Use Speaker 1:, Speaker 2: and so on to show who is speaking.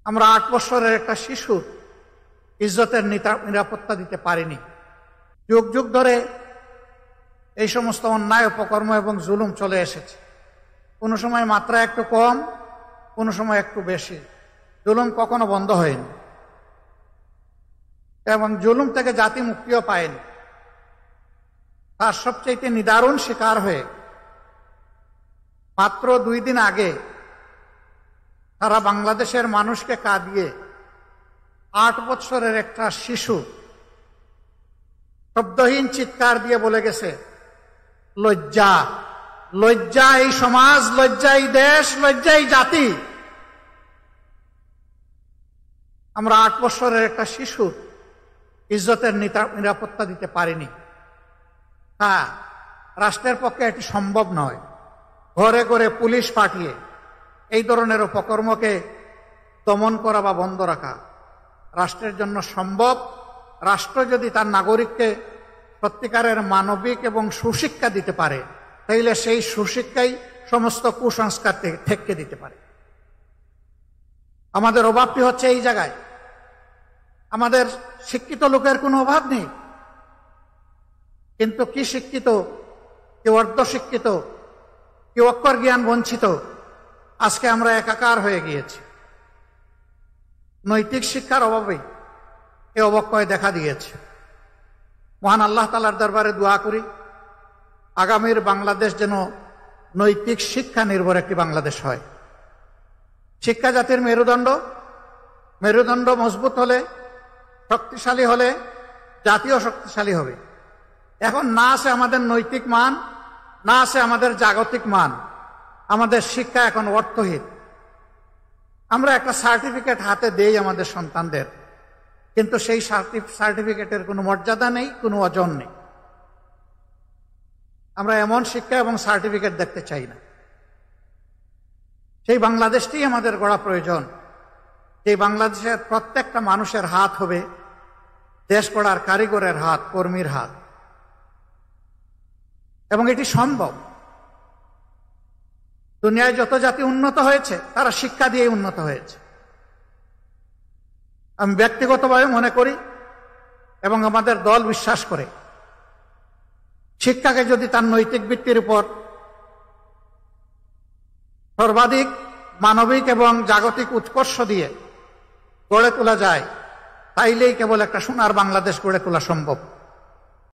Speaker 1: আমরা 8 বছরের একটা শিশুর ইজ্জতের নিরাপত্তা দিতে পারিনি। যুগ যুগ ধরে এই সমস্ত অন্যায় অপকর্ম এবং জুলুম চলে এসেছে। কোনো সময় মাত্রা একটু কম, কোনো সময় একটু বেশি। জুলুম কখনো বন্ধ হয়নি এবং জুলুম থেকে জাতি মুক্তিও পায়নি। তার সবচেয়ে নিদারুণ শিকার হয়ে মাত্র 2 দিন আগে সারা বাংলাদেশের মানুষকে কাঁদিয়ে 8 বছরের একটা শিশু শব্দহীন চিৎকার দিয়ে বলে গেছে, লজ্জা, লজ্জা এই সমাজ, লজ্জা এই দেশ, লজ্জা এই জাতি। আমরা 8 বছরের একটা শিশুর ইজ্জতের নিরাপত্তা দিতে পারিনি। হ্যাঁ, রাষ্ট্রের পক্ষে এটি সম্ভব নয়। ঘরে ঘরে পুলিশ পাঠিয়ে এই ধরনের অপকর্মকে দমন করা বা বন্ধ রাখা রাষ্ট্রের জন্য সম্ভব। রাষ্ট্র যদি তার নাগরিককে সত্যিকারের মানবিক এবং সুশিক্ষা দিতে পারে, তাইলে সেই সুশিক্ষাই সমস্ত কুসংস্কার থেকে দিতে পারে। আমাদের অভাবটি হচ্ছে এই জায়গায়। আমাদের শিক্ষিত লোকের কোনো অভাব নেই, কিন্তু কি শিক্ষিত, কেউ অর্ধশিক্ষিত, কেউ অক্ষর জ্ঞান বঞ্চিত। আজকে আমরা একাকার হয়ে গিয়েছি। নৈতিক শিক্ষার অভাবে এ অবক্ষয় দেখা দিয়েছে। মহান আল্লাহ তাআলার দরবারে দোয়া করি, আগামীর বাংলাদেশ যেন নৈতিক শিক্ষা নির্ভর একটি বাংলাদেশ হয়। শিক্ষা জাতির মেরুদণ্ড। মেরুদণ্ড মজবুত হলে, শক্তিশালী হলে জাতীয় শক্তিশালী হবে। এখন না আছে আমাদের নৈতিক মান, না আছে আমাদের জাগতিক মান। আমাদের শিক্ষা এখন অর্থহীন। আমরা একটা সার্টিফিকেট হাতে দেই আমাদের সন্তানদের, কিন্তু সেই সার্টিফিকেটের কোনো মর্যাদা নেই, কোনো ওজন নেই। আমরা এমন শিক্ষা এবং সার্টিফিকেট দেখতে চাই না। সেই বাংলাদেশটি আমাদের গড়া প্রয়োজন। সেই বাংলাদেশের প্রত্যেকটা মানুষের হাত হবে দেশ গড়ার কারিগরের হাত, কর্মীর হাত, এবং এটি সম্ভব। দুনিয়ায় যত জাতি উন্নত হয়েছে তারা শিক্ষা দিয়ে উন্নত হয়েছে। আমি ব্যক্তিগতভাবে মনে করি এবং আমাদের দল বিশ্বাস করে, শিক্ষাকে যদি তার নৈতিক ভিত্তির উপর সর্বাধিক মানবিক এবং জাগতিক উৎকর্ষ দিয়ে গড়ে তোলা যায়, তাইলেই কেবল একটা সোনার বাংলাদেশ গড়ে তোলা সম্ভব।